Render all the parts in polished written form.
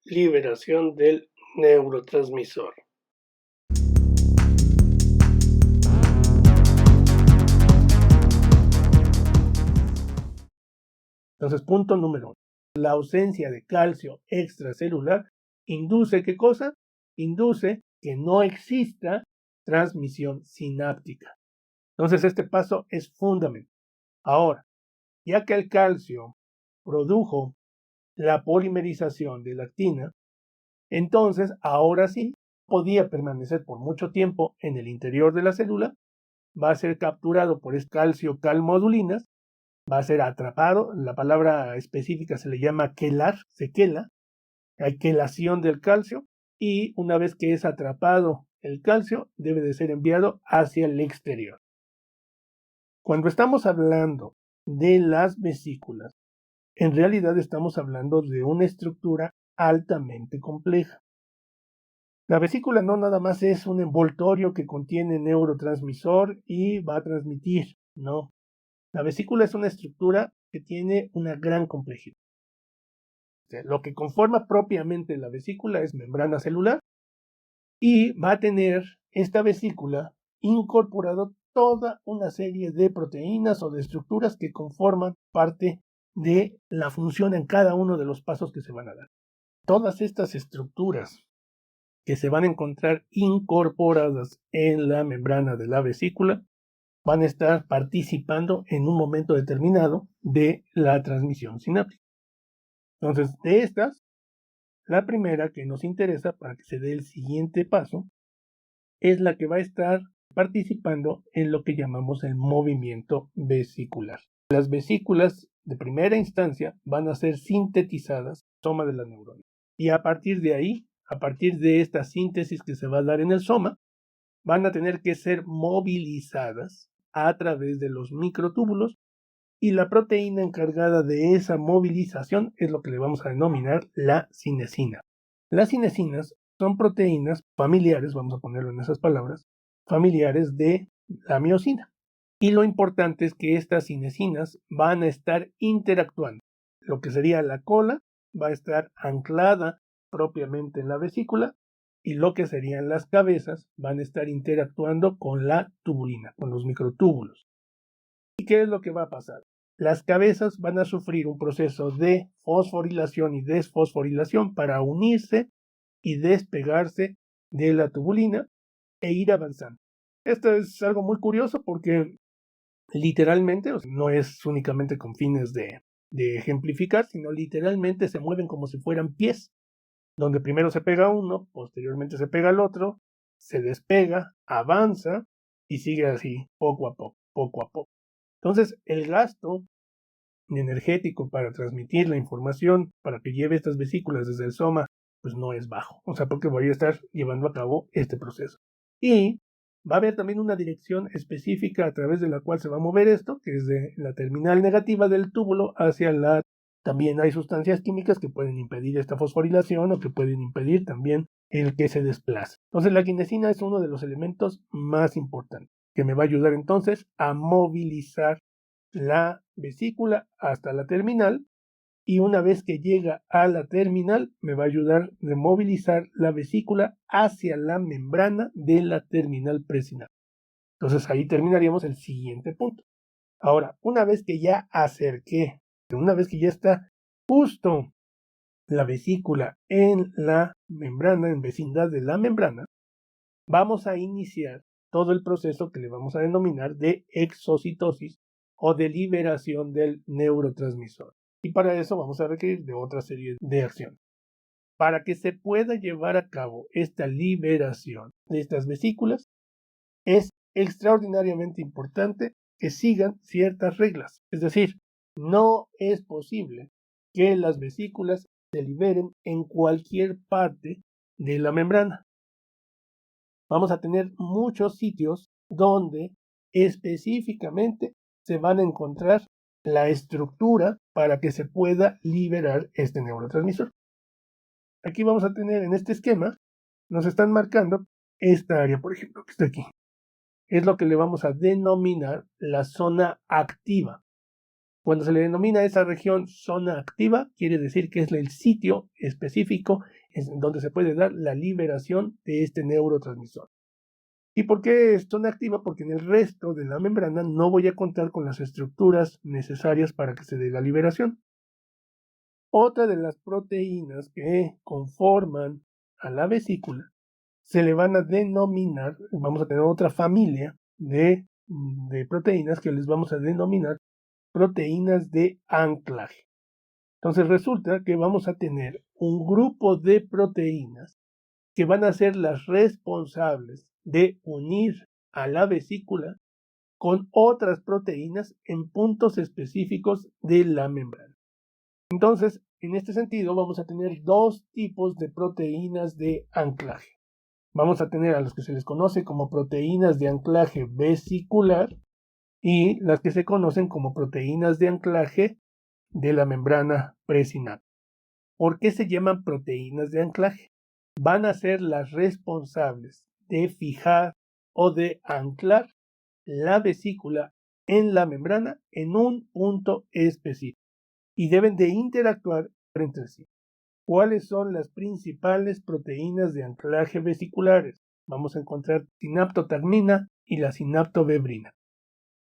liberación del neurotransmisor. Entonces, punto número 1. La ausencia de calcio extracelular induce, ¿qué cosa? Induce que no exista transmisión sináptica. Entonces, este paso es fundamental. Ahora, ya que el calcio produjo la polimerización de la actina, entonces, ahora sí, podía permanecer por mucho tiempo en el interior de la célula, va a ser capturado por calcio-calmodulinas, va a ser atrapado, la palabra específica se le llama quelar, se quela, hay quelación del calcio, y una vez que es atrapado el calcio, debe de ser enviado hacia el exterior. Cuando estamos hablando de las vesículas, en realidad estamos hablando de una estructura altamente compleja. La vesícula no nada más es un envoltorio que contiene neurotransmisor y va a transmitir, no. La vesícula es una estructura que tiene una gran complejidad. O sea, lo que conforma propiamente la vesícula es membrana celular y va a tener esta vesícula incorporado toda una serie de proteínas o de estructuras que conforman parte de la función en cada uno de los pasos que se van a dar. Todas estas estructuras que se van a encontrar incorporadas en la membrana de la vesícula van a estar participando en un momento determinado de la transmisión sináptica. Entonces, de estas, la primera que nos interesa para que se dé el siguiente paso es la que va a estar participando en lo que llamamos el movimiento vesicular. Las vesículas de primera instancia van a ser sintetizadas en el soma de la neurona. Y a partir de ahí, a partir de esta síntesis que se va a dar en el soma, van a tener que ser movilizadas a través de los microtúbulos y la proteína encargada de esa movilización es lo que le vamos a denominar la cinesina. Las cinesinas son proteínas familiares, vamos a ponerlo en esas palabras, familiares de la miosina. Y lo importante es que estas cinesinas van a estar interactuando. Lo que sería la cola va a estar anclada propiamente en la vesícula y lo que serían las cabezas van a estar interactuando con la tubulina, con los microtúbulos. ¿Y qué es lo que va a pasar? Las cabezas van a sufrir un proceso de fosforilación y desfosforilación para unirse y despegarse de la tubulina e ir avanzando. Esto es algo muy curioso porque literalmente, o sea, no es únicamente con fines de ejemplificar, sino literalmente se mueven como si fueran pies, donde primero se pega uno, posteriormente se pega el otro, se despega, avanza y sigue así, poco a poco, poco a poco. Entonces, el gasto energético para transmitir la información, para que lleve estas vesículas desde el soma, pues no es bajo. O sea, porque voy a estar llevando a cabo este proceso. Y va a haber también una dirección específica a través de la cual se va a mover esto, que es de la terminal negativa del túbulo hacia la... También hay sustancias químicas que pueden impedir esta fosforilación o que pueden impedir también el que se desplace. Entonces, la quinesina es uno de los elementos más importantes, que me va a ayudar entonces a movilizar la vesícula hasta la terminal y una vez que llega a la terminal me va a ayudar a movilizar la vesícula hacia la membrana de la terminal presináptica. Entonces ahí terminaríamos el siguiente punto. Ahora, una vez que ya acerqué, una vez que ya está justo la vesícula en la membrana, en vecindad de la membrana, vamos a iniciar todo el proceso que le vamos a denominar de exocitosis o de liberación del neurotransmisor. Y para eso vamos a requerir de otra serie de acciones. Para que se pueda llevar a cabo esta liberación de estas vesículas, es extraordinariamente importante que sigan ciertas reglas. Es decir, no es posible que las vesículas se liberen en cualquier parte de la membrana. Vamos a tener muchos sitios donde específicamente se van a encontrar la estructura para que se pueda liberar este neurotransmisor. Aquí vamos a tener en este esquema, nos están marcando esta área, por ejemplo, que está aquí. Es lo que le vamos a denominar la zona activa. Cuando se le denomina esa región zona activa, quiere decir que es el sitio específico es donde se puede dar la liberación de este neurotransmisor. ¿Y por qué esto no activa? Porque en el resto de la membrana no voy a contar con las estructuras necesarias para que se dé la liberación. Otra de las proteínas que conforman a la vesícula se le van a denominar, vamos a tener otra familia de proteínas que les vamos a denominar proteínas de anclaje. Entonces resulta que vamos a tener un grupo de proteínas que van a ser las responsables de unir a la vesícula con otras proteínas en puntos específicos de la membrana. Entonces, en este sentido, vamos a tener dos tipos de proteínas de anclaje. Vamos a tener a los que se les conoce como proteínas de anclaje vesicular y las que se conocen como proteínas de anclaje de la membrana presináptica. ¿Por qué se llaman proteínas de anclaje? Van a ser las responsables de fijar o de anclar la vesícula en la membrana en un punto específico y deben de interactuar entre sí. ¿Cuáles son las principales proteínas de anclaje vesiculares? Vamos a encontrar sinaptotagmina y la sinaptobebrina.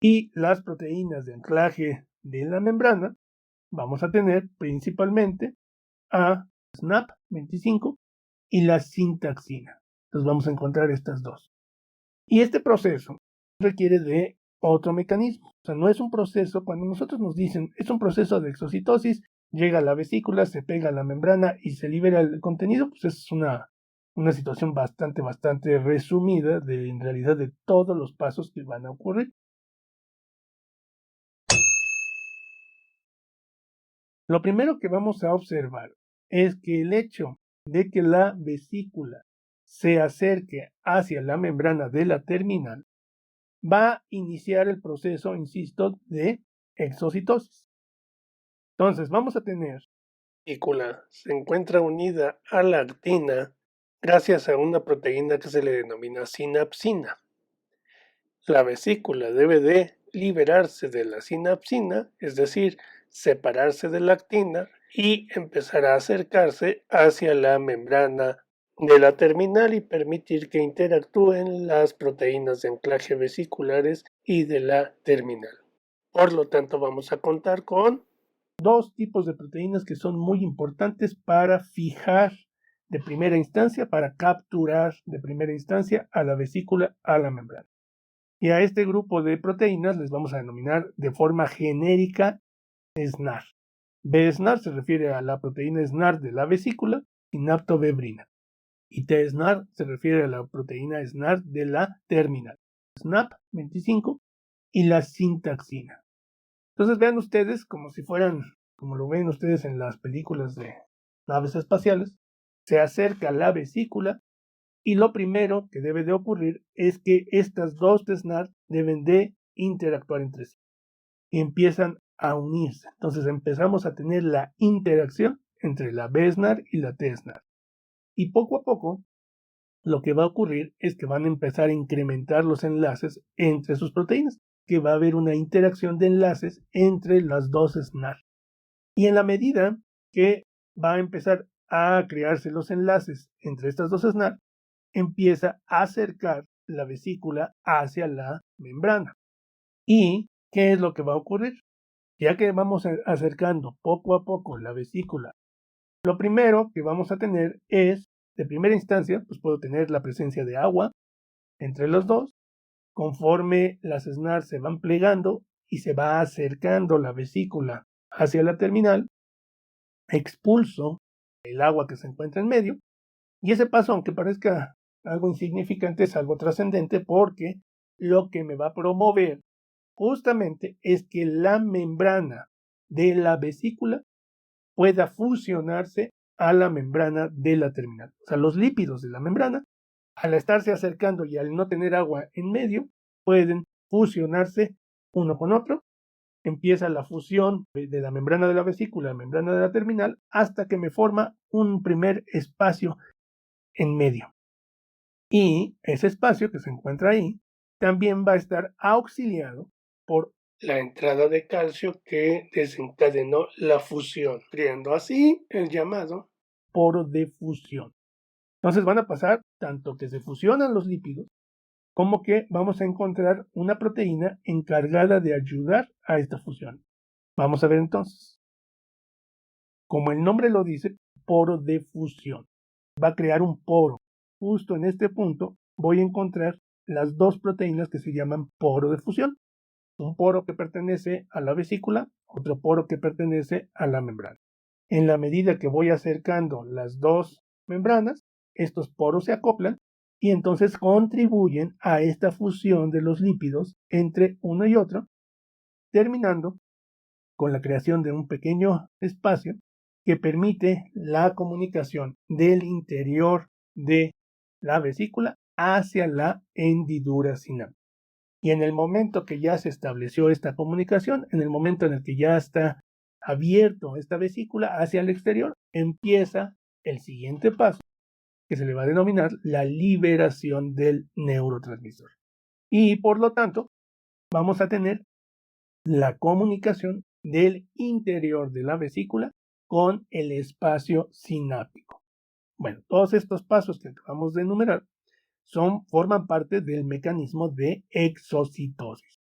Y las proteínas de anclaje de la membrana vamos a tener principalmente a SNAP25 y la sintaxina. Entonces vamos a encontrar estas dos. Y este proceso requiere de otro mecanismo. O sea, no es un proceso, cuando nosotros nos dicen, es un proceso de exocitosis, llega a la vesícula, se pega a la membrana y se libera el contenido, pues es una situación bastante resumida en realidad de todos los pasos que van a ocurrir. Lo primero que vamos a observar es que el hecho de que la vesícula se acerque hacia la membrana de la terminal va a iniciar el proceso, insisto, de exocitosis. Entonces vamos a tener la vesícula se encuentra unida a la actina gracias a una proteína que se le denomina sinapsina. La vesícula debe de liberarse de la sinapsina, es decir, separarse de la actina y empezar a acercarse hacia la membrana de la terminal y permitir que interactúen las proteínas de anclaje vesiculares y de la terminal. Por lo tanto, vamos a contar con dos tipos de proteínas que son muy importantes para fijar de primera instancia, para capturar de primera instancia a la vesícula, a la membrana. Y a este grupo de proteínas les vamos a denominar de forma genérica SNAR. BSNAR se refiere a la proteína SNAR de la vesícula, sinaptobebrina. Y TSNAR se refiere a la proteína SNAR de la terminal, SNAP25 y la sintaxina. Entonces vean ustedes como si fueran, como lo ven ustedes en las películas de naves espaciales, se acerca a la vesícula y lo primero que debe de ocurrir es que estas dos SNAR deben de interactuar entre sí y empiezan a unirse. Entonces empezamos a tener la interacción entre la BSNAR y la TSNAR. Y poco a poco lo que va a ocurrir es que van a empezar a incrementar los enlaces entre sus proteínas, que va a haber una interacción de enlaces entre las dos SNAR. Y en la medida que va a empezar a crearse los enlaces entre estas dos SNAR, empieza a acercar la vesícula hacia la membrana. ¿Y qué es lo que va a ocurrir? Ya que vamos acercando poco a poco la vesícula, lo primero que vamos a tener es, de primera instancia, pues puedo tener la presencia de agua entre los dos. Conforme las SNAR se van plegando y se va acercando la vesícula hacia la terminal, expulso el agua que se encuentra en medio. Y ese paso, aunque parezca algo insignificante, es algo trascendente porque lo que me va a promover justamente es que la membrana de la vesícula pueda fusionarse a la membrana de la terminal. O sea, los lípidos de la membrana, al estarse acercando y al no tener agua en medio, pueden fusionarse uno con otro. Empieza la fusión de la membrana de la vesícula a la membrana de la terminal hasta que me forma un primer espacio en medio. Y ese espacio que se encuentra ahí también va a estar auxiliado por la entrada de calcio que desencadenó la fusión, creando así el llamado poro de fusión. Entonces van a pasar tanto que se fusionan los lípidos como que vamos a encontrar una proteína encargada de ayudar a esta fusión. Vamos a ver entonces. Como el nombre lo dice, poro de fusión. Va a crear un poro. Justo en este punto voy a encontrar las dos proteínas que se llaman poro de fusión. Un poro que pertenece a la vesícula, otro poro que pertenece a la membrana. En la medida que voy acercando las dos membranas, estos poros se acoplan y entonces contribuyen a esta fusión de los lípidos entre uno y otro, terminando con la creación de un pequeño espacio que permite la comunicación del interior de la vesícula hacia la hendidura sináptica. Y en el momento que ya se estableció esta comunicación, en el momento en el que ya está abierto esta vesícula hacia el exterior, empieza el siguiente paso, que se le va a denominar la liberación del neurotransmisor. Y por lo tanto, vamos a tener la comunicación del interior de la vesícula con el espacio sináptico. Bueno, todos estos pasos que acabamos de enumerar forman parte del mecanismo de exocitosis.